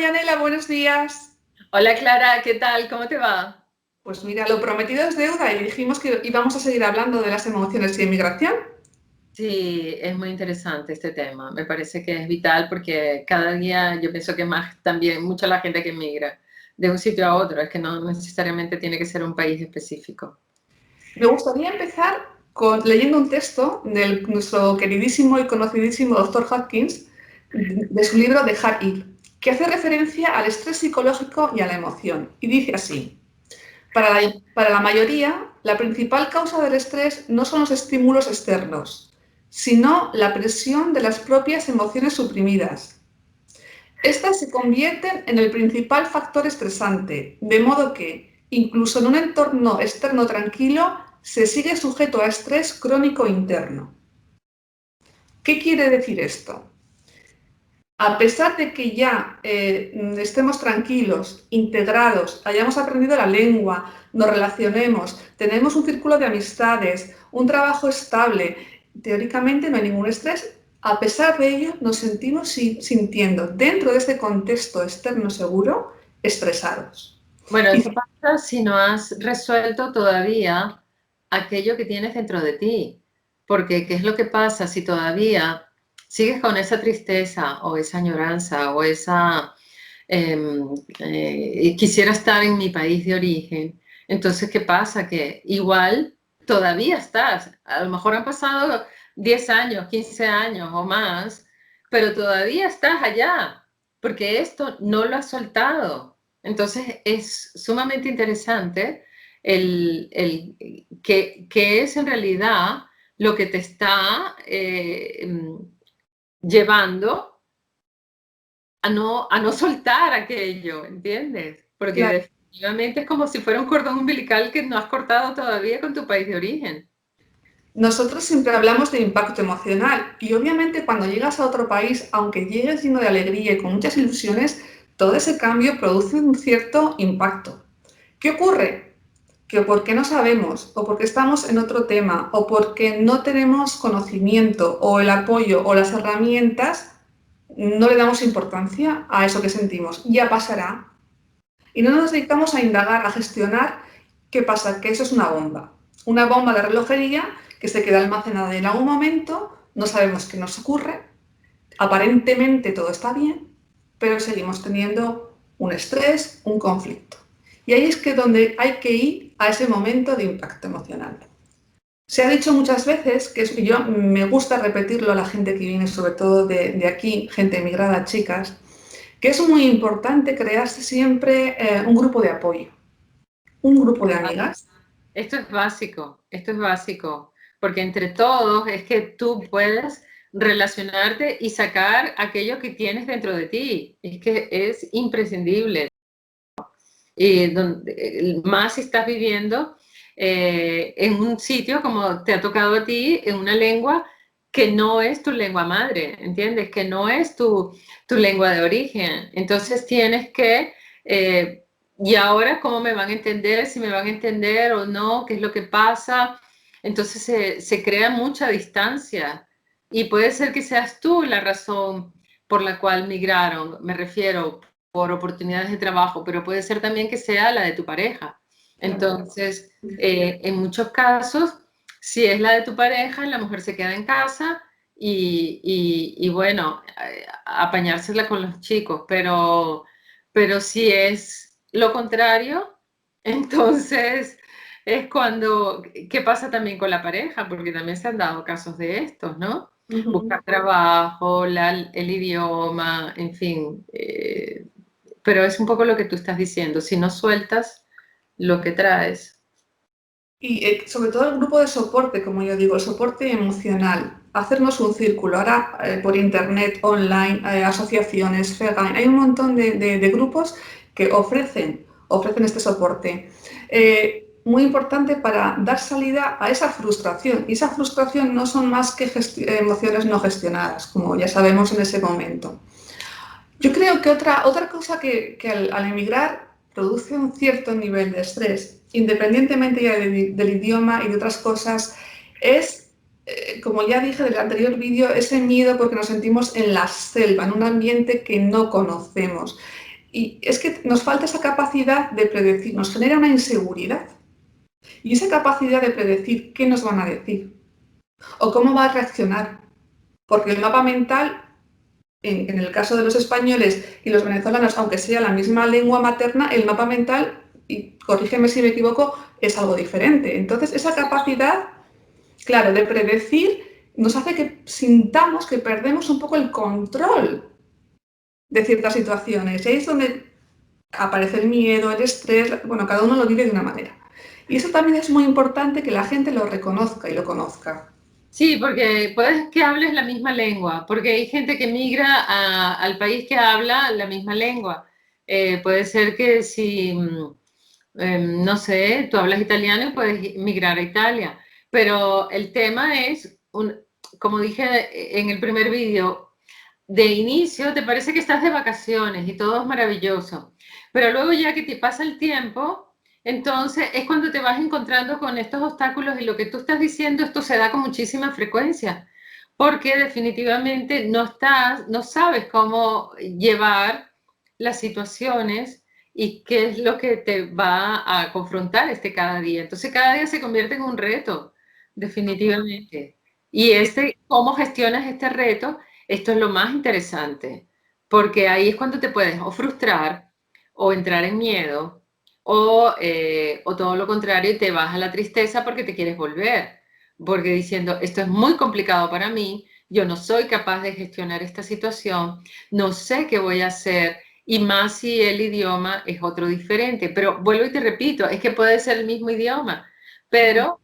Yanela, buenos días. Hola Clara, ¿qué tal? ¿Cómo te va? Pues mira, lo prometido es deuda y dijimos que íbamos a seguir hablando de las emociones y inmigración. Sí, es muy interesante este tema. Me parece que es vital porque cada día yo pienso que más también mucha la gente que migra de un sitio a otro, es que no necesariamente tiene que ser un país específico. Me gustaría empezar leyendo un texto de nuestro queridísimo y conocidísimo doctor Hopkins, de su libro Dejar ir, que hace referencia al estrés psicológico y a la emoción. Y dice así, para la mayoría, la principal causa del estrés no son los estímulos externos, sino la presión de las propias emociones suprimidas. Estas se convierten en el principal factor estresante, de modo que, incluso en un entorno externo tranquilo, se sigue sujeto a estrés crónico interno. ¿Qué quiere decir esto? A pesar de que ya estemos tranquilos, integrados, hayamos aprendido la lengua, nos relacionemos, tenemos un círculo de amistades, un trabajo estable, teóricamente no hay ningún estrés, a pesar de ello nos sentimos sintiendo dentro de este contexto externo seguro estresados. Bueno, Y eso pasa si no has resuelto todavía aquello que tienes dentro de ti. Porque, ¿qué es lo que pasa si todavía sigues con esa tristeza o esa añoranza o esa quisiera estar en mi país de origen? Entonces, ¿qué pasa? Que igual todavía estás, a lo mejor han pasado 10 años, 15 años o más, pero todavía estás allá, porque esto no lo has soltado. Entonces, es sumamente interesante que es en realidad lo que te está llevando a no soltar aquello, ¿entiendes? Porque claro, definitivamente es como si fuera un cordón umbilical que no has cortado todavía con tu país de origen. nosotros siempre hablamos de impacto emocional y obviamente cuando llegas a otro país, aunque llegues lleno de alegría y con muchas ilusiones, todo ese cambio produce un cierto impacto. ¿Qué ocurre? Que porque no sabemos, o porque estamos en otro tema, o porque no tenemos conocimiento, o el apoyo, o las herramientas, no le damos importancia a eso que sentimos. Ya pasará. Y no nos dedicamos a indagar, a gestionar qué pasa, que eso es una bomba de relojería que se queda almacenada y en algún momento no sabemos qué nos ocurre, aparentemente todo está bien, pero seguimos teniendo un estrés, un conflicto. Y ahí es que donde hay que ir a ese momento de impacto emocional. Se ha dicho muchas veces, que yo me gusta repetirlo a la gente que viene, sobre todo de aquí, gente emigrada, chicas, que es muy importante crearse siempre un grupo de apoyo, un grupo de amigas. Esto es básico, porque entre todos es que tú puedes relacionarte y sacar aquello que tienes dentro de ti. Es que es imprescindible. Y más si estás viviendo en un sitio como te ha tocado a ti, en una lengua que no es tu lengua madre, ¿entiendes? Que no es tu lengua de origen. Entonces tienes que, ¿y ahora cómo me van a entender? Si me van a entender o no, ¿qué es lo que pasa? Entonces se crea mucha distancia y puede ser que seas tú la razón por la cual migraron, me refiero por oportunidades de trabajo, pero puede ser también que sea la de tu pareja. Entonces, en muchos casos, si es la de tu pareja, la mujer se queda en casa y bueno, apañársela con los chicos, pero si es lo contrario, entonces es cuando, ¿qué pasa también con la pareja? Porque también se han dado casos de estos, ¿no? Uh -huh. Buscar trabajo, el idioma, en fin, pero es un poco lo que tú estás diciendo, si no sueltas lo que traes. Y sobre todo el grupo de soporte, como yo digo, el soporte emocional, hacernos un círculo. Ahora por internet, online, asociaciones, FEGAN, hay un montón de grupos que ofrecen este soporte. Muy importante para dar salida a esa frustración. Y esa frustración no son más que emociones no gestionadas, como ya sabemos en ese momento. Yo creo que otra cosa que al emigrar produce un cierto nivel de estrés, independientemente ya del idioma y de otras cosas, es, como ya dije del anterior vídeo, ese miedo porque nos sentimos en la selva, en un ambiente que no conocemos. Y es que nos falta esa capacidad de predecir, nos genera una inseguridad. Y esa capacidad de predecir qué nos van a decir o cómo va a reaccionar. Porque el mapa mental, en el caso de los españoles y los venezolanos, aunque sea la misma lengua materna, el mapa mental, y corrígeme si me equivoco, es algo diferente. Entonces, esa capacidad, claro, de predecir nos hace que sintamos que perdemos un poco el control de ciertas situaciones. Y ahí es donde aparece el miedo, el estrés, bueno, cada uno lo vive de una manera. Y eso también es muy importante que la gente lo reconozca y lo conozca. Sí, porque puedes que hables la misma lengua, porque hay gente que migra al país que habla la misma lengua. Puede ser que si, no sé, tú hablas italiano y puedes migrar a Italia, pero el tema es, como dije en el primer vídeo, de inicio te parece que estás de vacaciones y todo es maravilloso, pero luego ya que te pasa el tiempo, entonces es cuando te vas encontrando con estos obstáculos y lo que tú estás diciendo, esto se da con muchísima frecuencia, porque definitivamente no sabes cómo llevar las situaciones y qué es lo que te va a confrontar cada día. Entonces cada día se convierte en un reto, definitivamente. Y cómo gestionas este reto, esto es lo más interesante, porque ahí es cuando te puedes o frustrar o entrar en miedo o todo lo contrario, te vas a la tristeza porque te quieres volver, porque diciendo, esto es muy complicado para mí, yo no soy capaz de gestionar esta situación, no sé qué voy a hacer, y más si el idioma es otro diferente. Pero vuelvo y te repito, es que puede ser el mismo idioma, pero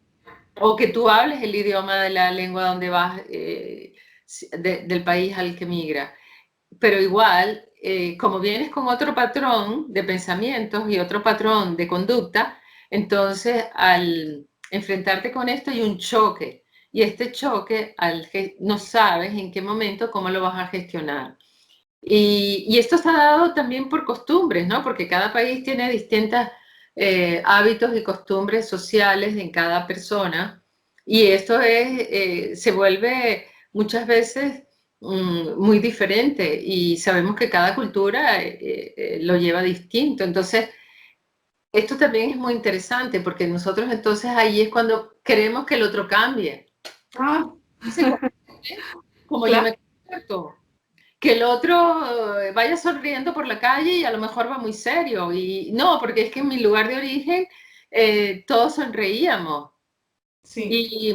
o que tú hables el idioma de la lengua donde vas, del país al que migra. Pero igual, como vienes con otro patrón de pensamientos y otro patrón de conducta, entonces al enfrentarte con esto hay un choque. Y este choque no sabes en qué momento, cómo lo vas a gestionar. Y esto está dado también por costumbres, ¿no? Porque cada país tiene distintos hábitos y costumbres sociales en cada persona. Y esto se vuelve muchas veces muy diferente y sabemos que cada cultura lo lleva distinto. Entonces, esto también es muy interesante porque nosotros entonces ahí es cuando queremos que el otro cambie. Ah, Como yo claro. me comporto, que el otro vaya sonriendo por la calle y a lo mejor va muy serio. Y no, porque es que en mi lugar de origen todos sonreíamos. Sí. Y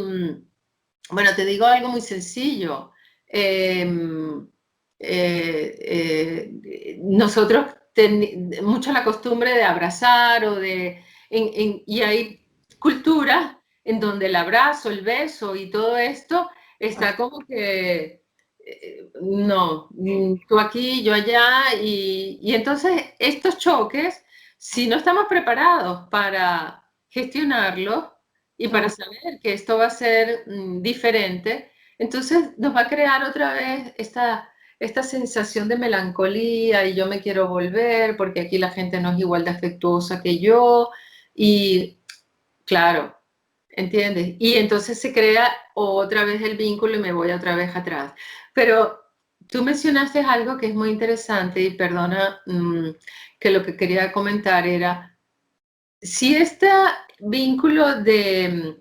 bueno, te digo algo muy sencillo. Eh, Nosotros mucho la costumbre de abrazar y hay culturas en donde el abrazo, el beso y todo esto está como que no, tú aquí, yo allá, y entonces estos choques, si no estamos preparados para gestionarlos y para Claro. saber que esto va a ser diferente, entonces nos va a crear otra vez esta sensación de melancolía y yo me quiero volver porque aquí la gente no es igual de afectuosa que yo y claro, ¿entiendes? Y entonces se crea otra vez el vínculo y me voy otra vez atrás. Pero tú mencionaste algo que es muy interesante y perdona que lo que quería comentar era, si este vínculo de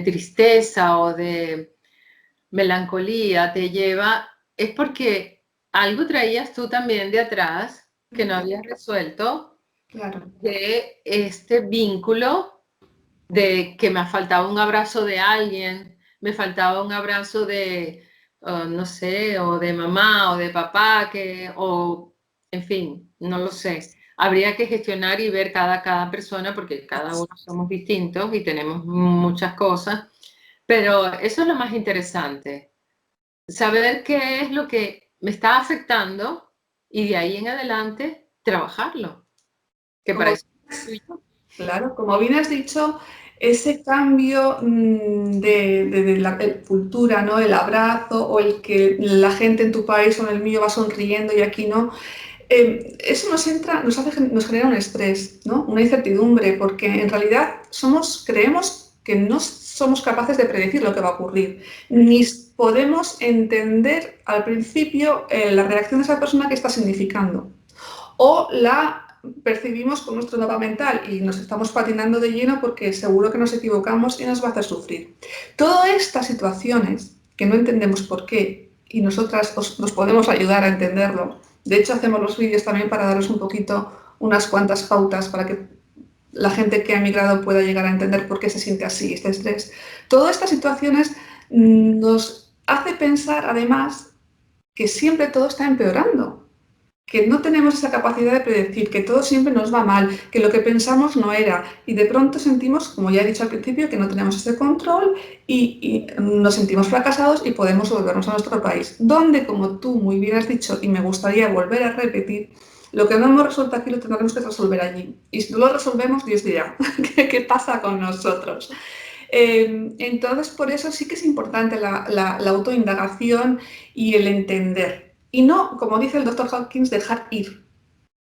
tristeza o de melancolía te lleva, es porque algo traías tú también de atrás que no habías resuelto Claro. de este vínculo de que me faltaba un abrazo de alguien, me faltaba un abrazo de, no sé, o de mamá o de papá, o en fin, no lo sé. Habría que gestionar y ver cada persona porque cada uno somos distintos y tenemos muchas cosas, pero eso es lo más interesante, saber qué es lo que me está afectando y de ahí en adelante trabajarlo, que para Como, eso soy yo. claro, como bien has dicho, ese cambio de la cultura, ¿no? El abrazo o el que la gente en tu país o en el mío va sonriendo y aquí no, eso nos genera un estrés, ¿no? Una incertidumbre, porque en realidad creemos que no somos capaces de predecir lo que va a ocurrir, ni podemos entender al principio la reacción de esa persona que está significando, o la percibimos con nuestro mapa mental y nos estamos patinando de lleno porque seguro que nos equivocamos y nos va a hacer sufrir. Todas estas situaciones que no entendemos por qué y nosotras nos podemos ayudar a entenderlo. De hecho, hacemos los vídeos también para daros un poquito unas cuantas pautas para que la gente que ha emigrado pueda llegar a entender por qué se siente así, este estrés. Todas estas situaciones nos hace pensar, además, que siempre todo está empeorando, que no tenemos esa capacidad de predecir, que todo siempre nos va mal, que lo que pensamos no era, y de pronto sentimos, como ya he dicho al principio, que no tenemos ese control y nos sentimos fracasados y podemos volvernos a nuestro país, donde, como tú muy bien has dicho, y me gustaría volver a repetir, lo que no hemos resuelto aquí lo tendremos que resolver allí. Y si no lo resolvemos, Dios dirá, ¿qué pasa con nosotros? Entonces, por eso sí que es importante la autoindagación y el entender. Y no, como dice el doctor Hawkins, dejar ir.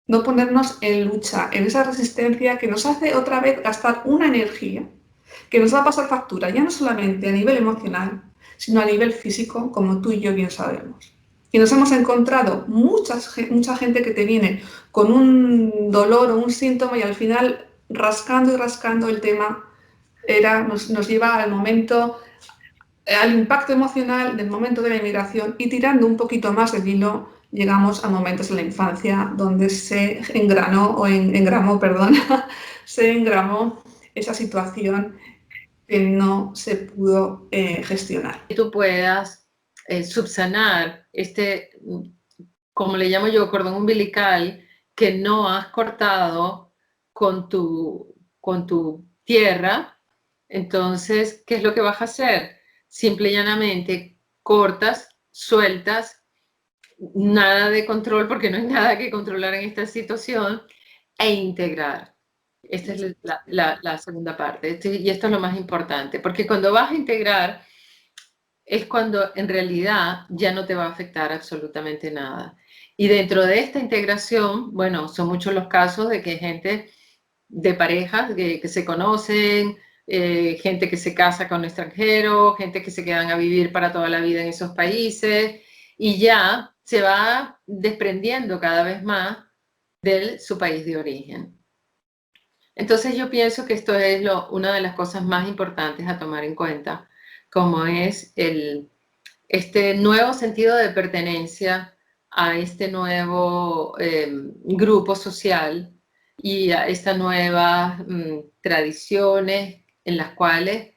No ponernos en lucha, en esa resistencia que nos hace otra vez gastar una energía que nos va a pasar factura, ya no solamente a nivel emocional, sino a nivel físico, como tú y yo bien sabemos. Y nos hemos encontrado mucha gente que te viene con un dolor o un síntoma y al final rascando y rascando el tema nos lleva al momento, al impacto emocional del momento de la inmigración y tirando un poquito más del hilo llegamos a momentos en la infancia donde se engranó o engramó, perdón, se engramó esa situación que no se pudo gestionar. Que tú puedas subsanar como le llamo yo, cordón umbilical que no has cortado con tu tierra. Entonces, ¿qué es lo que vas a hacer? Simple y llanamente cortas, sueltas, nada de control porque no hay nada que controlar en esta situación, e integrar. Esta es la segunda parte. Y esto es lo más importante, porque cuando vas a integrar es cuando en realidad ya no te va a afectar absolutamente nada. Y dentro de esta integración, bueno, son muchos los casos de que gente de parejas que se conocen, gente que se casa con extranjeros, gente que se quedan a vivir para toda la vida en esos países y ya se va desprendiendo cada vez más de su país de origen. Entonces yo pienso que esto es una de las cosas más importantes a tomar en cuenta, como es este nuevo sentido de pertenencia a este nuevo grupo social y a estas nuevas tradiciones en las cuales,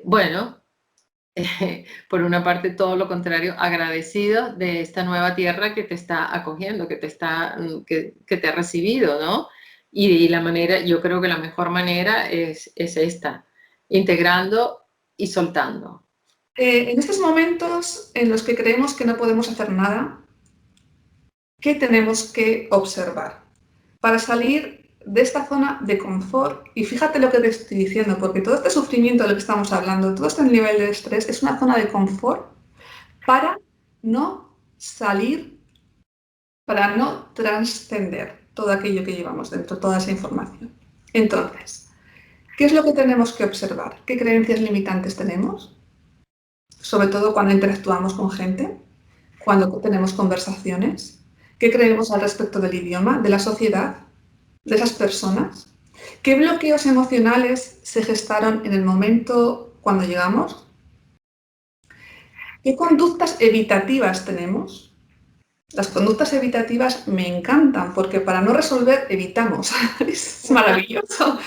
bueno, por una parte todo lo contrario, agradecido de esta nueva tierra que te está acogiendo, que te ha recibido, ¿no? Y la manera, yo creo que la mejor manera es esta, integrando y soltando. En estos momentos en los que creemos que no podemos hacer nada, ¿qué tenemos que observar? Para salir de esta zona de confort, y fíjate lo que te estoy diciendo, porque todo este sufrimiento de lo que estamos hablando, todo este nivel de estrés es una zona de confort para no salir, para no trascender todo aquello que llevamos dentro, toda esa información. Entonces, ¿qué es lo que tenemos que observar? ¿Qué creencias limitantes tenemos? Sobre todo cuando interactuamos con gente, cuando tenemos conversaciones. ¿Qué creemos al respecto del idioma, de la sociedad, de esas personas? ¿Qué bloqueos emocionales se gestaron en el momento cuando llegamos? ¿Qué conductas evitativas tenemos? Las conductas evitativas me encantan porque para no resolver evitamos. Es maravilloso,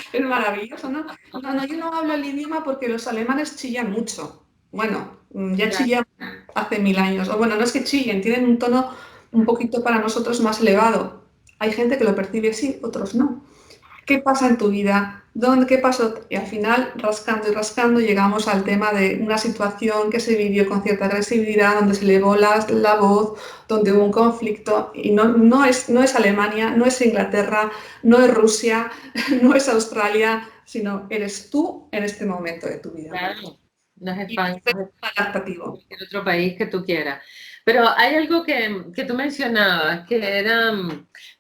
¿no? No, yo no hablo el idioma porque los alemanes chillan mucho. Bueno, ya chillan hace 1000 años. O bueno, no es que chillen, tienen un tono un poquito para nosotros más elevado. Hay gente que lo percibe así, otros no. ¿Qué pasa en tu vida? ¿Qué pasó? Y al final, rascando y rascando, llegamos al tema de una situación que se vivió con cierta agresividad, donde se elevó la voz, donde hubo un conflicto. Y no es Alemania, no es Inglaterra, no es Rusia, no es Australia, sino eres tú en este momento de tu vida. Claro, no es España, es adaptativo. Cualquier otro país que tú quieras. Pero hay algo que tú mencionabas, que era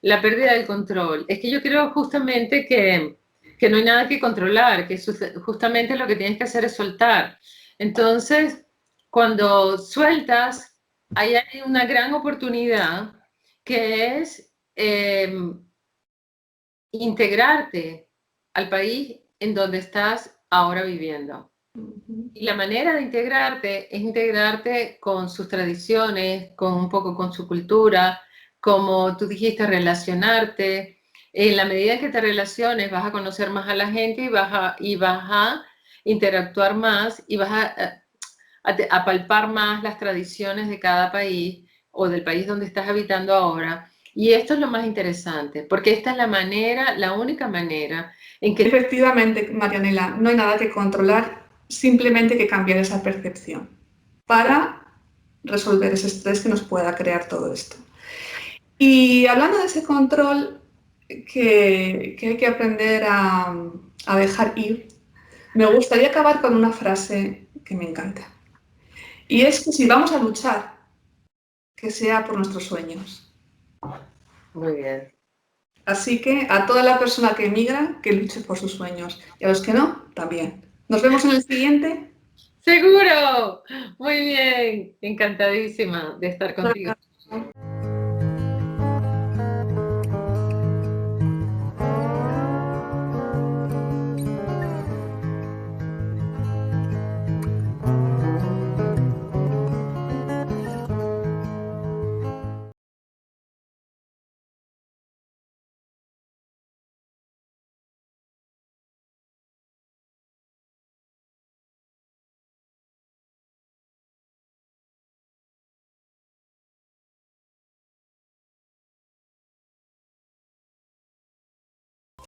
la pérdida del control. Es que yo creo justamente que que no hay nada que controlar, que justamente lo que tienes que hacer es soltar. Entonces, cuando sueltas, ahí hay una gran oportunidad que es integrarte al país en donde estás ahora viviendo. Y la manera de integrarte es integrarte con sus tradiciones, con un poco con su cultura, como tú dijiste, relacionarte. En la medida en que te relaciones, vas a conocer más a la gente y vas a interactuar más y vas a palpar más las tradiciones de cada país o del país donde estás habitando ahora. Y esto es lo más interesante, porque esta es la manera, la única manera en que... Efectivamente, Marianela, no hay nada que controlar, simplemente hay que cambiar esa percepción para resolver ese estrés que nos pueda crear todo esto. Y hablando de ese control que hay que aprender a dejar ir, me gustaría acabar con una frase que me encanta. Y es que si vamos a luchar, que sea por nuestros sueños. Muy bien. Así que a toda la persona que emigra, que luche por sus sueños. Y a los que no, también. Nos vemos en el siguiente. ¡Seguro! Muy bien. Encantadísima de estar contigo.